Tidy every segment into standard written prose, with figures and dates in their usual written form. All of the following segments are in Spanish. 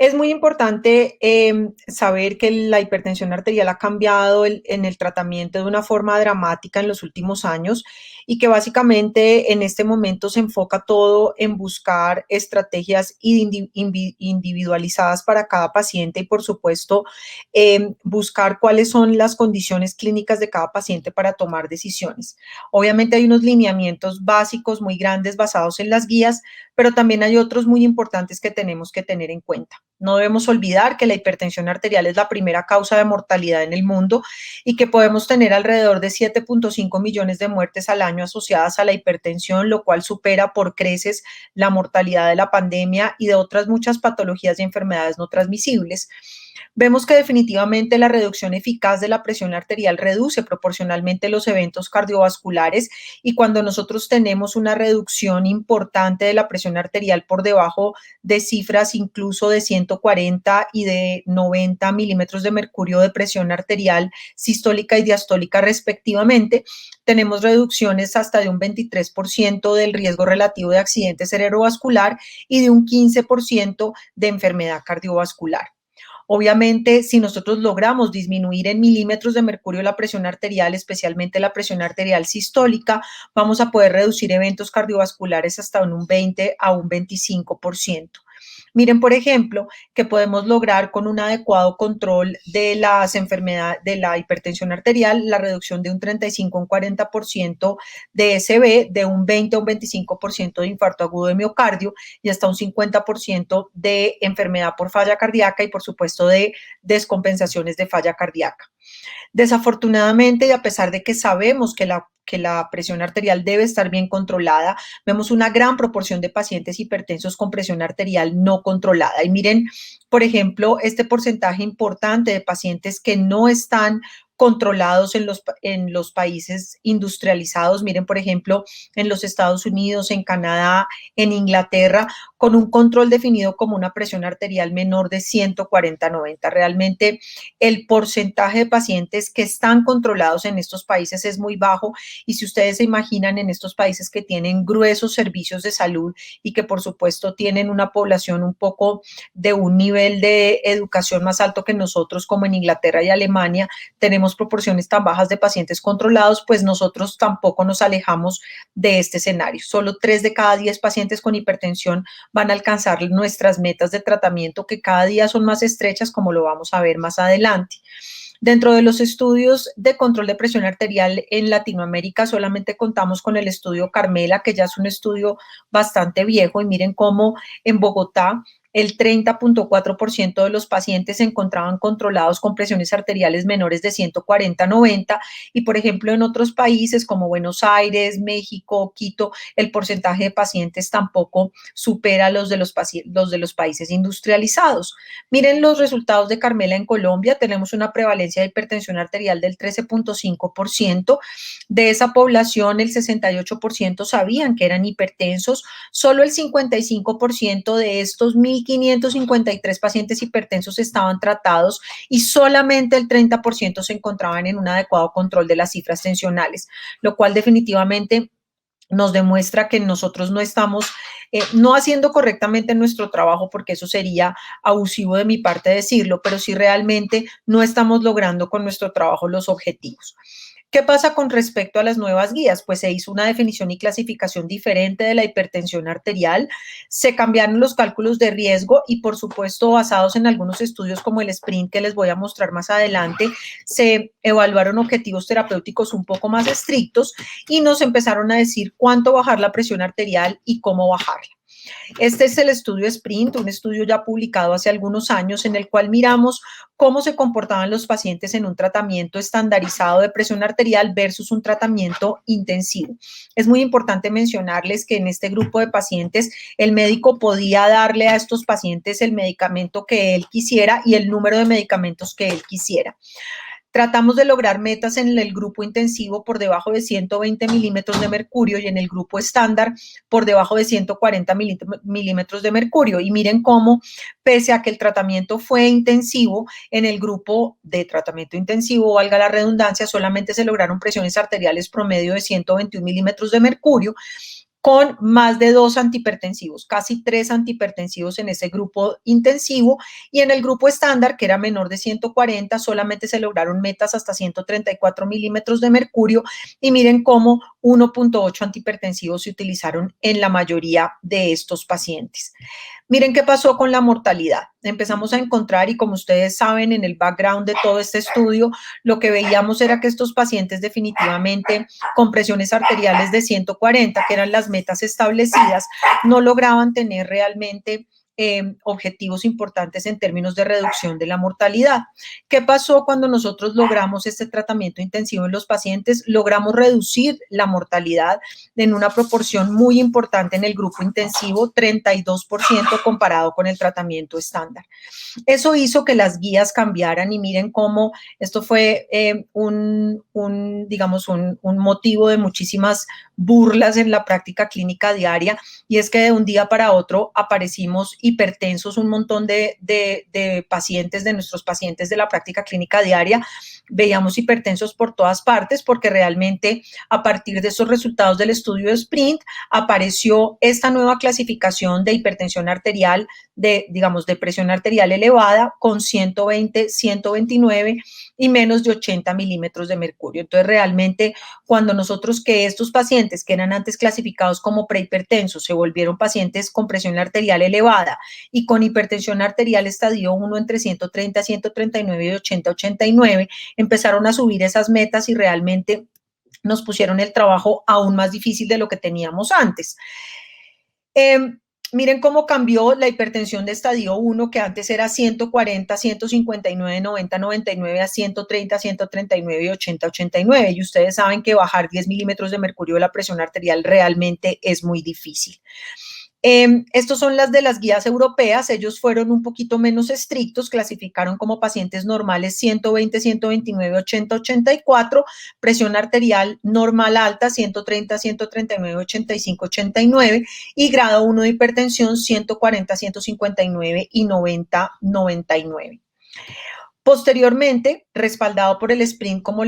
Es muy importante saber que la hipertensión arterial ha cambiado en el tratamiento de una forma dramática en los últimos años y que básicamente en este momento se enfoca todo en buscar estrategias individualizadas para cada paciente y por supuesto buscar cuáles son las condiciones clínicas de cada paciente para tomar decisiones. Obviamente hay unos lineamientos básicos muy grandes basados en las guías, pero también hay otros muy importantes que tenemos que tener en cuenta. No debemos olvidar que la hipertensión arterial es la primera causa de mortalidad en el mundo y que podemos tener alrededor de 7.5 millones de muertes al año asociadas a la hipertensión, lo cual supera por creces la mortalidad de la pandemia y de otras muchas patologías y enfermedades no transmisibles. Vemos que definitivamente la reducción eficaz de la presión arterial reduce proporcionalmente los eventos cardiovasculares y cuando nosotros tenemos una reducción importante de la presión arterial por debajo de cifras incluso de 140 y de 90 milímetros de mercurio de presión arterial sistólica y diastólica respectivamente, tenemos reducciones hasta de un 23% del riesgo relativo de accidente cerebrovascular y de un 15% de enfermedad cardiovascular. Obviamente, si nosotros logramos disminuir en milímetros de mercurio la presión arterial, especialmente la presión arterial sistólica, vamos a poder reducir eventos cardiovasculares hasta un 20 a un 25%. Miren, por ejemplo, que podemos lograr con un adecuado control de las enfermedades de la hipertensión arterial, la reducción de un 35 a un 40% de SB, de un 20 a un 25% de infarto agudo de miocardio y hasta un 50% de enfermedad por falla cardíaca y, por supuesto, de descompensaciones de falla cardíaca. Desafortunadamente, y a pesar de que sabemos que la presión arterial debe estar bien controlada, vemos una gran proporción de pacientes hipertensos con presión arterial no controlada. Y miren, por ejemplo, este porcentaje importante de pacientes que no están controlados en los países industrializados, miren, por ejemplo, en los Estados Unidos, en Canadá, en Inglaterra, con un control definido como una presión arterial menor de 140/90. Realmente el porcentaje de pacientes que están controlados en estos países es muy bajo y si ustedes se imaginan en estos países que tienen gruesos servicios de salud y que por supuesto tienen una población un poco de un nivel de educación más alto que nosotros, como en Inglaterra y Alemania, tenemos proporciones tan bajas de pacientes controlados, pues nosotros tampoco nos alejamos de este escenario. Solo 3 de cada 10 pacientes con hipertensión van a alcanzar nuestras metas de tratamiento que cada día son más estrechas, como lo vamos a ver más adelante. Dentro de los estudios de control de presión arterial en Latinoamérica solamente contamos con el estudio Carmela, que ya es un estudio bastante viejo y miren cómo en Bogotá el 30.4% de los pacientes se encontraban controlados con presiones arteriales menores de 140/90 y, por ejemplo, en otros países como Buenos Aires, México, Quito, el porcentaje de pacientes tampoco supera los de los países industrializados. Miren los resultados de Carmela en Colombia. Tenemos una prevalencia de hipertensión arterial del 13.5%. De esa población, el 68% sabían que eran hipertensos. Solo el 55% de estos 1.553 pacientes hipertensos estaban tratados y solamente el 30% se encontraban en un adecuado control de las cifras tensionales, lo cual definitivamente nos demuestra que nosotros no estamos no haciendo correctamente nuestro trabajo, porque eso sería abusivo de mi parte decirlo, pero sí realmente no estamos logrando con nuestro trabajo los objetivos. ¿Qué pasa con respecto a las nuevas guías? Pues se hizo una definición y clasificación diferente de la hipertensión arterial, se cambiaron los cálculos de riesgo y, por supuesto, basados en algunos estudios como el SPRINT que les voy a mostrar más adelante, se evaluaron objetivos terapéuticos un poco más estrictos y nos empezaron a decir cuánto bajar la presión arterial y cómo bajarla. Este es el estudio SPRINT, un estudio ya publicado hace algunos años en el cual miramos cómo se comportaban los pacientes en un tratamiento estandarizado de presión arterial versus un tratamiento intensivo. Es muy importante mencionarles que en este grupo de pacientes el médico podía darle a estos pacientes el medicamento que él quisiera y el número de medicamentos que él quisiera. Tratamos de lograr metas en el grupo intensivo por debajo de 120 milímetros de mercurio y en el grupo estándar por debajo de 140 milímetros de mercurio. Y miren cómo, pese a que el tratamiento fue intensivo, en el grupo de tratamiento intensivo, valga la redundancia, solamente se lograron presiones arteriales promedio de 121 milímetros de mercurio, con más de 2 antihipertensivos, casi 3 antihipertensivos en ese grupo intensivo, y en el grupo estándar, que era menor de 140, solamente se lograron metas hasta 134 milímetros de mercurio, y miren cómo 1.8 antihipertensivos se utilizaron en la mayoría de estos pacientes. Miren qué pasó con la mortalidad. Empezamos a encontrar, y como ustedes saben, en el background de todo este estudio, lo que veíamos era que estos pacientes definitivamente con presiones arteriales de 140, que eran las metas establecidas, no lograban tener realmente objetivos importantes en términos de reducción de la mortalidad. ¿Qué pasó cuando nosotros logramos este tratamiento intensivo en los pacientes? Logramos reducir la mortalidad en una proporción muy importante en el grupo intensivo, 32% comparado con el tratamiento estándar. Eso hizo que las guías cambiaran, y miren cómo esto fue digamos, un motivo de muchísimas burlas en la práctica clínica diaria, y es que de un día para otro aparecimos hipertensos, un montón de pacientes, de nuestros pacientes de la práctica clínica diaria, veíamos hipertensos por todas partes, porque realmente a partir de esos resultados del estudio de SPRINT apareció esta nueva clasificación de hipertensión arterial, digamos, de presión arterial elevada con 120, 129 y menos de 80 milímetros de mercurio. Entonces, realmente, cuando nosotros, que estos pacientes que eran antes clasificados como prehipertensos se volvieron pacientes con presión arterial elevada y con hipertensión arterial estadio 1 entre 130, 139 y 80, 89, empezaron a subir esas metas y realmente nos pusieron el trabajo aún más difícil de lo que teníamos antes. Miren cómo cambió la hipertensión de estadio 1, que antes era 140, 159, 90, 99, a 130, 139, 80, 89. Y ustedes saben que bajar 10 milímetros de mercurio de la presión arterial realmente es muy difícil. Estos son las de las guías europeas. Ellos fueron un poquito menos estrictos, clasificaron como pacientes normales 120, 129, 80, 84, presión arterial normal alta 130, 139, 85, 89 y grado 1 de hipertensión 140, 159 y 90, 99. Posteriormente, respaldado por el SPRINT, como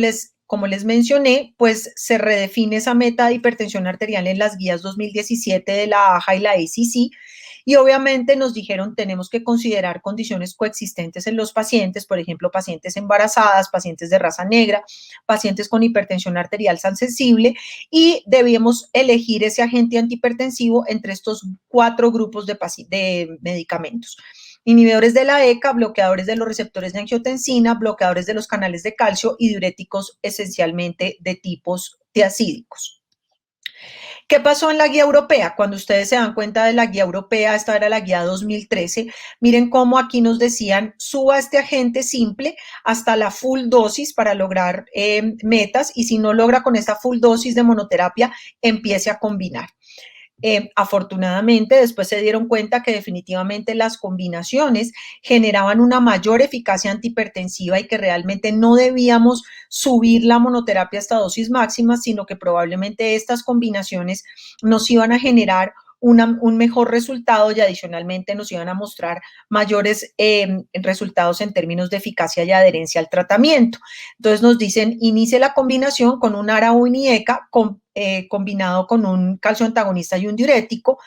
les mencioné, pues se redefine esa meta de hipertensión arterial en las guías 2017 de la AJA y la ACC, y obviamente nos dijeron tenemos que considerar condiciones coexistentes en los pacientes, por ejemplo, pacientes embarazadas, pacientes de raza negra, pacientes con hipertensión arterial sensible, y debíamos elegir ese agente antihipertensivo entre estos 4 grupos de medicamentos: inhibidores de la ECA, bloqueadores de los receptores de angiotensina, bloqueadores de los canales de calcio y diuréticos esencialmente de tipos tiacídicos. ¿Qué pasó en la guía europea? Cuando ustedes se dan cuenta de la guía europea, esta era la guía 2013, miren cómo aquí nos decían, suba este agente simple hasta la full dosis para lograr metas, y si no logra con esta full dosis de monoterapia, empiece a combinar. Afortunadamente, después se dieron cuenta que definitivamente las combinaciones generaban una mayor eficacia antihipertensiva y que realmente no debíamos subir la monoterapia hasta dosis máximas, sino que probablemente estas combinaciones nos iban a generar un mejor resultado, y adicionalmente nos iban a mostrar mayores resultados en términos de eficacia y adherencia al tratamiento. Entonces nos dicen, inicie la combinación con un ARA o un IECA combinado con un calcio antagonista y un diurético.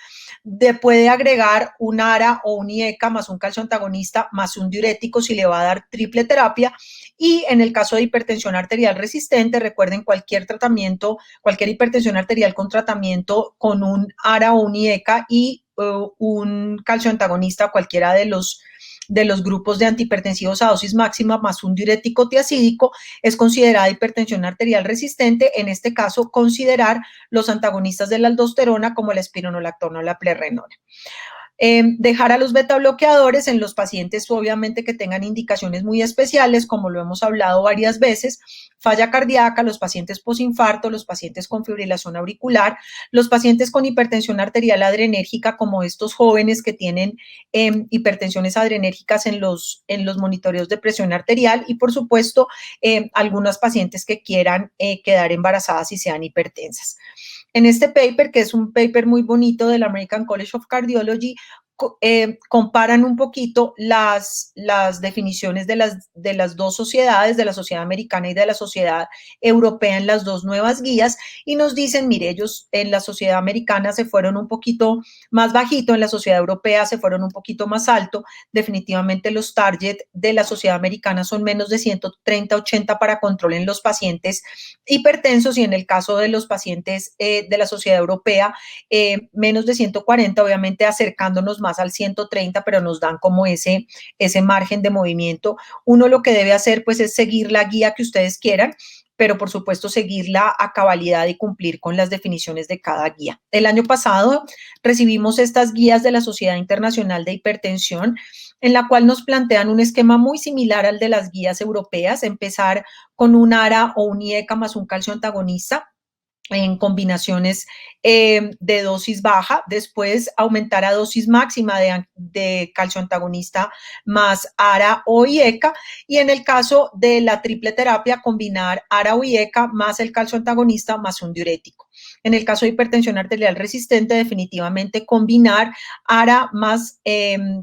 Puede agregar un ARA o un IECA más un calcio antagonista más un diurético si le va a dar triple terapia. Y en el caso de hipertensión arterial resistente, recuerden, cualquier tratamiento, cualquier hipertensión arterial con tratamiento con un ARA o un IECA y un calcio antagonista, cualquiera de los grupos de antihipertensivos a dosis máxima más un diurético tiacídico, es considerada hipertensión arterial resistente. En este caso, considerar los antagonistas de la aldosterona como la espironolactona o la plerrenona. Dejar a los beta bloqueadores en los pacientes, obviamente, que tengan indicaciones muy especiales, como lo hemos hablado varias veces: falla cardíaca, los pacientes posinfarto, los pacientes con fibrilación auricular, los pacientes con hipertensión arterial adrenérgica, como estos jóvenes que tienen hipertensiones adrenérgicas en los monitoreos de presión arterial, y por supuesto algunas pacientes que quieran quedar embarazadas y sean hipertensas. En este paper, que es un paper muy bonito del American College of Cardiology, comparan un poquito las definiciones de las dos sociedades, de la sociedad americana y de la sociedad europea en las dos nuevas guías y nos dicen, mire, ellos en la sociedad americana se fueron un poquito más bajito, en la sociedad europea se fueron un poquito más alto. Definitivamente los target de la sociedad americana son menos de 130-80 para control en los pacientes hipertensos y en el caso de los pacientes de la sociedad europea, menos de 140, obviamente acercándonos más al 130, pero nos dan como ese margen de movimiento. Uno lo que debe hacer pues es seguir la guía que ustedes quieran, pero por supuesto seguirla a cabalidad y cumplir con las definiciones de cada guía. El año pasado recibimos estas guías de la Sociedad Internacional de Hipertensión, en la cual nos plantean un esquema muy similar al de las guías europeas, empezar con un ARA o un IECA más un calcio antagonista, en combinaciones de dosis baja, después aumentar a dosis máxima de calcio antagonista más ARA o IECA, y en el caso de la triple terapia, combinar ARA o IECA más el calcio antagonista más un diurético. En el caso de hipertensión arterial resistente, definitivamente combinar ARA más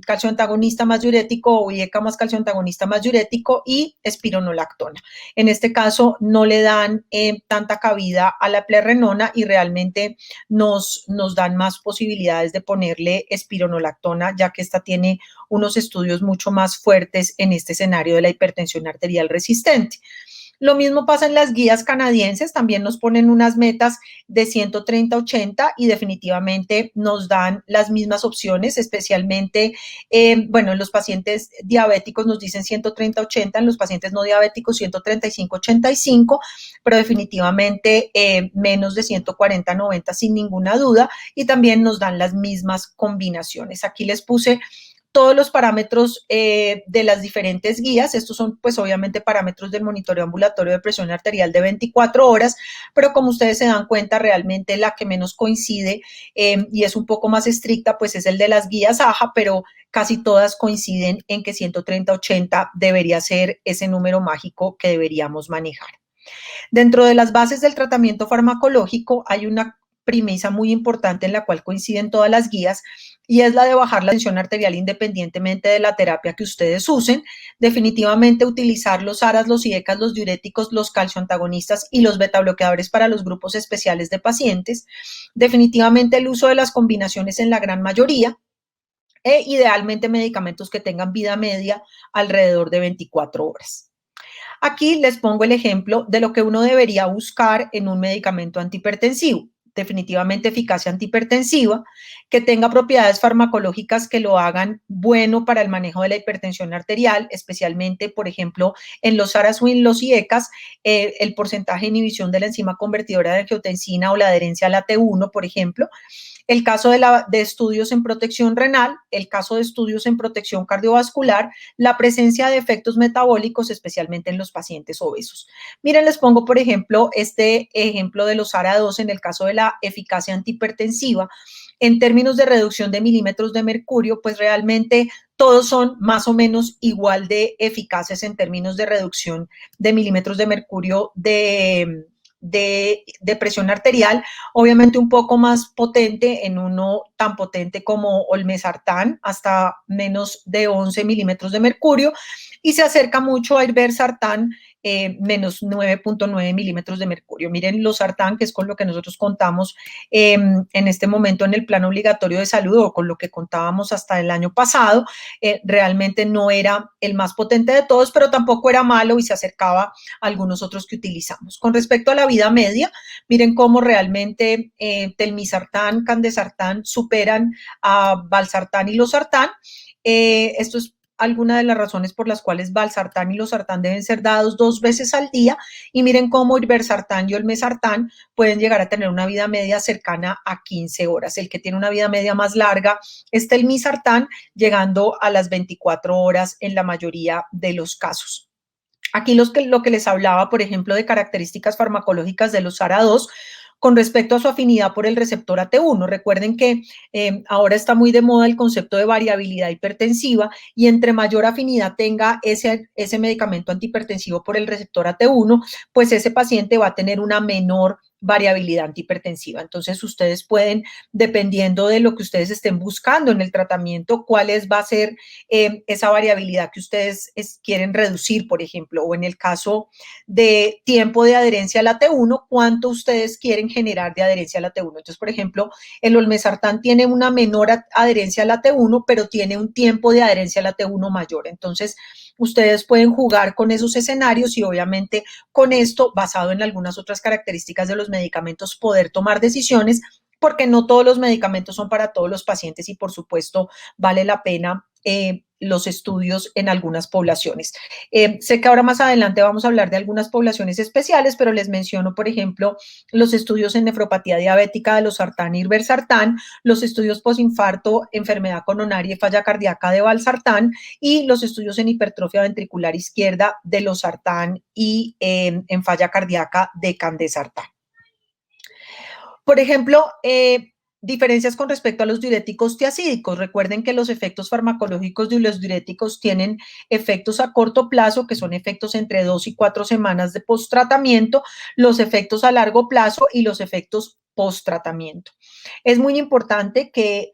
calcio antagonista más diurético o IECA más calcio antagonista más diurético y espironolactona. En este caso no le dan tanta cabida a la plerrenona y realmente nos dan más posibilidades de ponerle espironolactona, ya que esta tiene unos estudios mucho más fuertes en este escenario de la hipertensión arterial resistente. Lo mismo pasa en las guías canadienses, también nos ponen unas metas de 130-80 y definitivamente nos dan las mismas opciones, especialmente, bueno, en los pacientes diabéticos nos dicen 130-80, en los pacientes no diabéticos 135-85, pero definitivamente menos de 140-90 sin ninguna duda y también nos dan las mismas combinaciones. Aquí les puse todos los parámetros de las diferentes guías. Estos son, pues, obviamente parámetros del monitoreo ambulatorio de presión arterial de 24 horas, pero como ustedes se dan cuenta, realmente la que menos coincide y es un poco más estricta, pues es el de las guías AJA, pero casi todas coinciden en que 130-80 debería ser ese número mágico que deberíamos manejar. Dentro de las bases del tratamiento farmacológico hay una premisa muy importante en la cual coinciden todas las guías y es la de bajar la tensión arterial independientemente de la terapia que ustedes usen. Definitivamente utilizar los ARAs, los IECAs, los diuréticos, los calcioantagonistas y los betabloqueadores para los grupos especiales de pacientes. Definitivamente el uso de las combinaciones en la gran mayoría e idealmente medicamentos que tengan vida media alrededor de 24 horas. Aquí les pongo el ejemplo de lo que uno debería buscar en un medicamento antihipertensivo. Definitivamente eficacia antihipertensiva, que tenga propiedades farmacológicas que lo hagan bueno para el manejo de la hipertensión arterial, especialmente, por ejemplo, en los ARAs o en los IECAs, el porcentaje de inhibición de la enzima convertidora de angiotensina o la adherencia a la T1, por ejemplo. El caso de estudios en protección renal, el caso de estudios en protección cardiovascular, la presencia de efectos metabólicos, especialmente en los pacientes obesos. Miren, les pongo, por ejemplo, este ejemplo de los ARA2 en el caso de la eficacia antihipertensiva. En términos de reducción de milímetros de mercurio, pues realmente todos son más o menos igual de eficaces en términos de reducción de milímetros de mercurio de presión arterial, obviamente un poco más potente en uno tan potente como olmesartán, hasta menos de 11 milímetros de mercurio, y se acerca mucho a irbesartán, menos 9.9 milímetros de mercurio. Miren, los sartán, que es con lo que nosotros contamos en este momento en el plan obligatorio de salud o con lo que contábamos hasta el año pasado, realmente no era el más potente de todos, pero tampoco era malo y se acercaba a algunos otros que utilizamos. Con respecto a la vida media, miren cómo realmente telmisartán, candesartán superan a valsartán y losartán. Esto es alguna de las razones por las cuales valsartán y losartán deben ser dados 2 veces al día y miren cómo irbesartán y olmesartán pueden llegar a tener una vida media cercana a 15 horas. El que tiene una vida media más larga es telmisartán, llegando a las 24 horas en la mayoría de los casos. Aquí lo que les hablaba, por ejemplo, de características farmacológicas de los ARA2 con respecto a su afinidad por el receptor AT1. Recuerden que ahora está muy de moda el concepto de variabilidad hipertensiva y entre mayor afinidad tenga ese medicamento antihipertensivo por el receptor AT1, pues ese paciente va a tener una menor variabilidad antihipertensiva. Entonces, ustedes pueden, dependiendo de lo que ustedes estén buscando en el tratamiento, va a ser esa variabilidad que ustedes quieren reducir, por ejemplo, o en el caso de tiempo de adherencia a la T1, cuánto ustedes quieren generar de adherencia a la T1. Entonces, por ejemplo, el olmesartán tiene una menor adherencia a la T1, pero tiene un tiempo de adherencia a la T1 mayor. Entonces, ustedes pueden jugar con esos escenarios y obviamente con esto, basado en algunas otras características de los medicamentos, poder tomar decisiones, porque no todos los medicamentos son para todos los pacientes y por supuesto vale la pena los estudios en algunas poblaciones. Sé que ahora más adelante vamos a hablar de algunas poblaciones especiales, pero les menciono, por ejemplo, los estudios en nefropatía diabética de losartán y irbesartán, los estudios posinfarto, enfermedad coronaria y falla cardíaca de valsartán y los estudios en hipertrofia ventricular izquierda de losartán y en falla cardíaca de candesartán. Por ejemplo, diferencias con respecto a los diuréticos tiazídicos. Recuerden que los efectos farmacológicos de los diuréticos tienen efectos a corto plazo, que son efectos entre 2 y 4 semanas de post-tratamiento, los efectos a largo plazo y los efectos post-tratamiento. Es muy importante que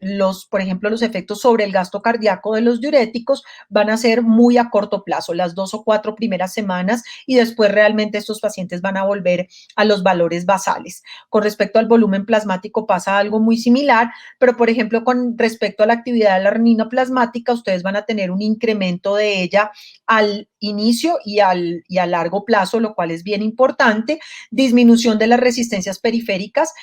por ejemplo, los efectos sobre el gasto cardíaco de los diuréticos van a ser muy a corto plazo, las 2 o 4 primeras semanas, y después realmente estos pacientes van a volver a los valores basales. Con respecto al volumen plasmático pasa algo muy similar, pero por ejemplo, con respecto a la actividad de la renina plasmática, ustedes van a tener un incremento de ella al inicio y a largo plazo, lo cual es bien importante. Disminución de las resistencias periféricas.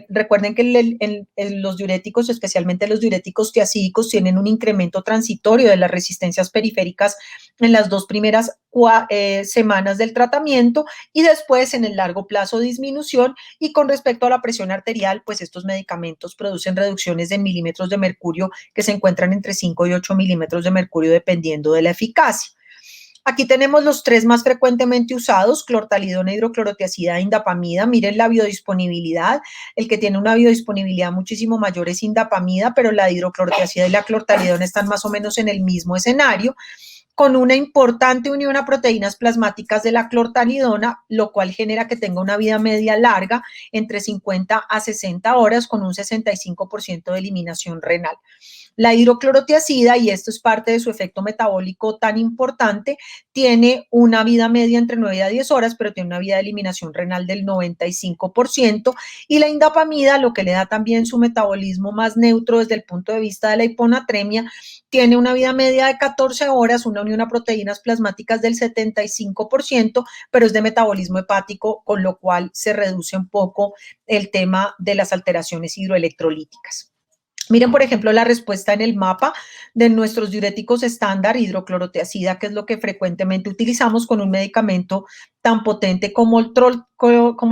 Recuerden que los diuréticos, especialmente los diuréticos tiazídicos, tienen un incremento transitorio de las resistencias periféricas en las 2 primeras semanas del tratamiento y después en el largo plazo disminución. Y con respecto a la presión arterial, pues estos medicamentos producen reducciones de milímetros de mercurio que se encuentran entre 5 y 8 milímetros de mercurio dependiendo de la eficacia. Aquí tenemos los 3 más frecuentemente usados, clortalidona, hidroclorotiazida e indapamida. Miren la biodisponibilidad. El que tiene una biodisponibilidad muchísimo mayor es indapamida, pero la hidroclorotiazida y la clortalidona están más o menos en el mismo escenario, con una importante unión a proteínas plasmáticas de la clortalidona, lo cual genera que tenga una vida media larga, entre 50 a 60 horas, con un 65% de eliminación renal. La hidroclorotiazida, y esto es parte de su efecto metabólico tan importante, tiene una vida media entre 9 a 10 horas, pero tiene una vida de eliminación renal del 95%, y la indapamida, lo que le da también su metabolismo más neutro desde el punto de vista de la hiponatremia, tiene una vida media de 14 horas, una unión a proteínas plasmáticas del 75%, pero es de metabolismo hepático, con lo cual se reduce un poco el tema de las alteraciones hidroelectrolíticas. Miren, por ejemplo, la respuesta en el mapa de nuestros diuréticos estándar, hidroclorotiazida, que es lo que frecuentemente utilizamos con un medicamento tan potente como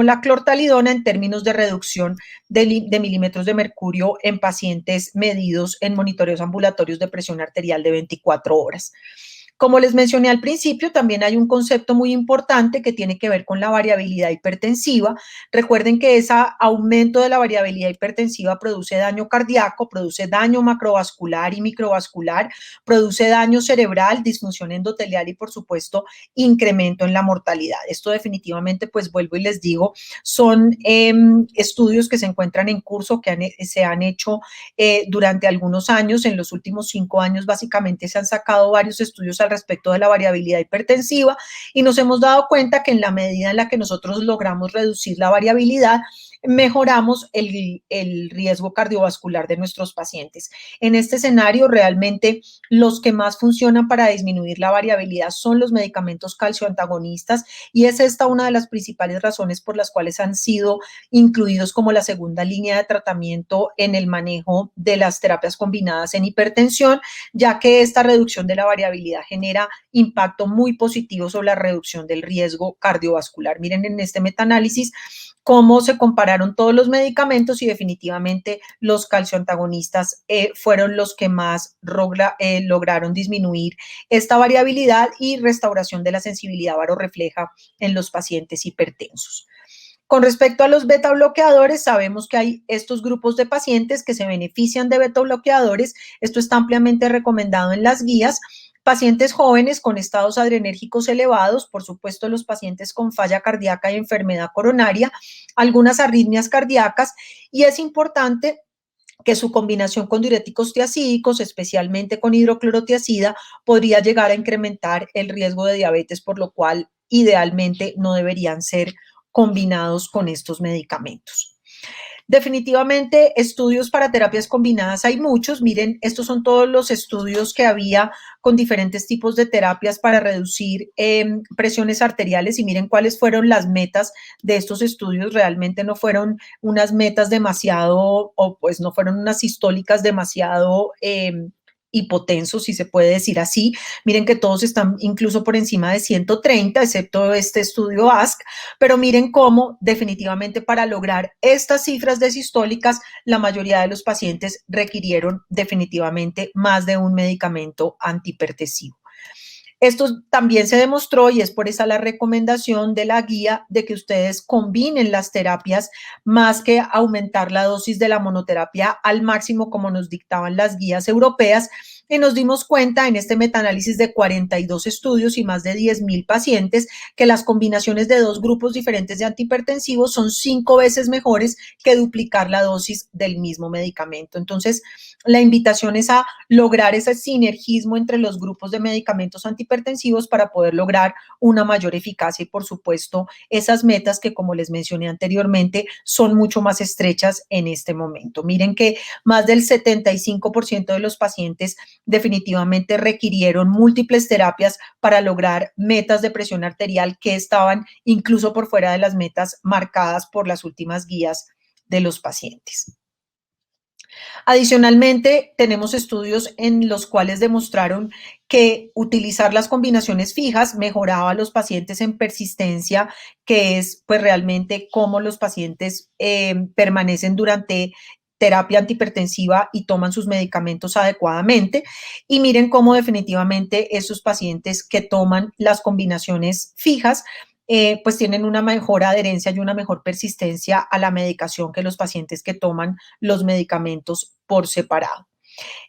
la clortalidona en términos de reducción de milímetros de mercurio en pacientes medidos en monitoreos ambulatorios de presión arterial de 24 horas. Como les mencioné al principio, también hay un concepto muy importante que tiene que ver con la variabilidad hipertensiva. Recuerden que ese aumento de la variabilidad hipertensiva produce daño cardíaco, produce daño macrovascular y microvascular, produce daño cerebral, disfunción endotelial y, por supuesto, incremento en la mortalidad. Esto definitivamente, pues vuelvo y les digo, son estudios que se encuentran en curso, que se han hecho durante algunos años. En los últimos 5 años, básicamente, se han sacado varios estudios al respecto de la variabilidad hipertensiva y nos hemos dado cuenta que en la medida en la que nosotros logramos reducir la variabilidad, mejoramos el riesgo cardiovascular de nuestros pacientes. En este escenario, realmente los que más funcionan para disminuir la variabilidad son los medicamentos calcioantagonistas, y es esta una de las principales razones por las cuales han sido incluidos como la segunda línea de tratamiento en el manejo de las terapias combinadas en hipertensión, ya que esta reducción de la variabilidad genera impacto muy positivo sobre la reducción del riesgo cardiovascular. Miren en este metaanálisis cómo se compararon todos los medicamentos y definitivamente los calcioantagonistas fueron los que más lograron disminuir esta variabilidad y restauración de la sensibilidad barorrefleja en los pacientes hipertensos. Con respecto a los beta bloqueadores, sabemos que hay estos grupos de pacientes que se benefician de beta bloqueadores. Esto está ampliamente recomendado en las guías pacientes jóvenes con estados adrenérgicos elevados, por supuesto los pacientes con falla cardíaca y enfermedad coronaria, algunas arritmias cardíacas, y es importante que su combinación con diuréticos tiacídicos, especialmente con hidroclorotiazida, podría llegar a incrementar el riesgo de diabetes, por lo cual idealmente no deberían ser combinados con estos medicamentos. Definitivamente, estudios para terapias combinadas hay muchos. Miren, estos son todos los estudios que había con diferentes tipos de terapias para reducir presiones arteriales y miren cuáles fueron las metas de estos estudios. Realmente no fueron unas metas demasiado, o pues no fueron unas sistólicas demasiado hipotensos, si se puede decir así. Miren que todos están incluso por encima de 130, excepto este estudio ASC, pero miren cómo definitivamente para lograr estas cifras de sistólicas, la mayoría de los pacientes requirieron definitivamente más de un medicamento antihipertensivo. Esto también se demostró y es por esa la recomendación de la guía de que ustedes combinen las terapias más que aumentar la dosis de la monoterapia al máximo como nos dictaban las guías europeas. Y nos dimos cuenta en este metaanálisis de 42 estudios y más de 10,000 pacientes que las combinaciones de dos grupos diferentes de antihipertensivos son 5 veces mejores que duplicar la dosis del mismo medicamento. Entonces, la invitación es a lograr ese sinergismo entre los grupos de medicamentos antihipertensivos para poder lograr una mayor eficacia y, por supuesto, esas metas que, como les mencioné anteriormente, son mucho más estrechas en este momento. Miren que más del 75% de los pacientes definitivamente requirieron múltiples terapias para lograr metas de presión arterial que estaban incluso por fuera de las metas marcadas por las últimas guías de los pacientes. Adicionalmente, tenemos estudios en los cuales demostraron que utilizar las combinaciones fijas mejoraba a los pacientes en persistencia, que es pues realmente cómo los pacientes permanecen durante terapia antihipertensiva y toman sus medicamentos adecuadamente. Y miren cómo definitivamente esos pacientes que toman las combinaciones fijas pues tienen una mejor adherencia y una mejor persistencia a la medicación que los pacientes que toman los medicamentos por separado.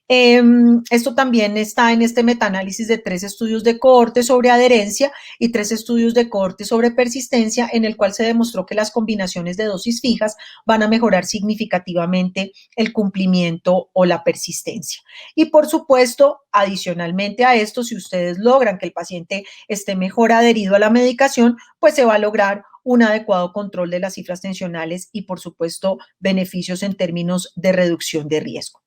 Esto también está en este metaanálisis de 3 estudios de cohorte sobre adherencia y 3 estudios de cohorte sobre persistencia, en el cual se demostró que las combinaciones de dosis fijas van a mejorar significativamente el cumplimiento o la persistencia. Y por supuesto, adicionalmente a esto, si ustedes logran que el paciente esté mejor adherido a la medicación, pues se va a lograr un adecuado control de las cifras tensionales y, por supuesto, beneficios en términos de reducción de riesgo.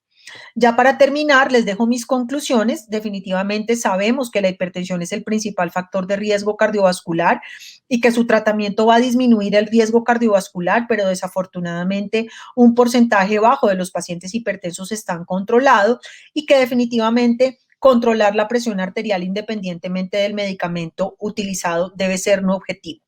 Ya para terminar, les dejo mis conclusiones. Definitivamente sabemos que la hipertensión es el principal factor de riesgo cardiovascular y que su tratamiento va a disminuir el riesgo cardiovascular, pero desafortunadamente un porcentaje bajo de los pacientes hipertensos están controlados y que definitivamente controlar la presión arterial independientemente del medicamento utilizado debe ser un objetivo.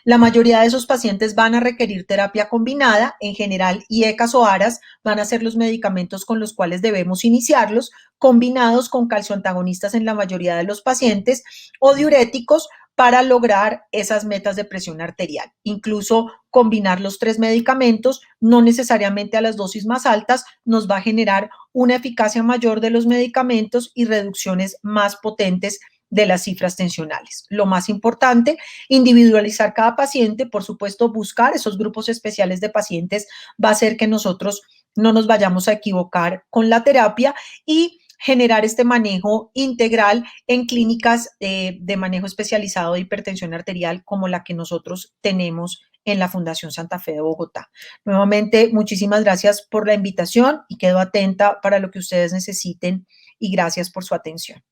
La mayoría de esos pacientes van a requerir terapia combinada, en general IECAS o ARAS van a ser los medicamentos con los cuales debemos iniciarlos, combinados con calcioantagonistas en la mayoría de los pacientes o diuréticos para lograr esas metas de presión arterial. Incluso combinar los 3 medicamentos, no necesariamente a las dosis más altas, nos va a generar una eficacia mayor de los medicamentos y reducciones más potentes de las cifras tensionales. Lo más importante, individualizar cada paciente, por supuesto, buscar esos grupos especiales de pacientes va a hacer que nosotros no nos vayamos a equivocar con la terapia y generar este manejo integral en clínicas de manejo especializado de hipertensión arterial como la que nosotros tenemos en la Fundación Santa Fe de Bogotá. Nuevamente, muchísimas gracias por la invitación y quedo atenta para lo que ustedes necesiten y gracias por su atención.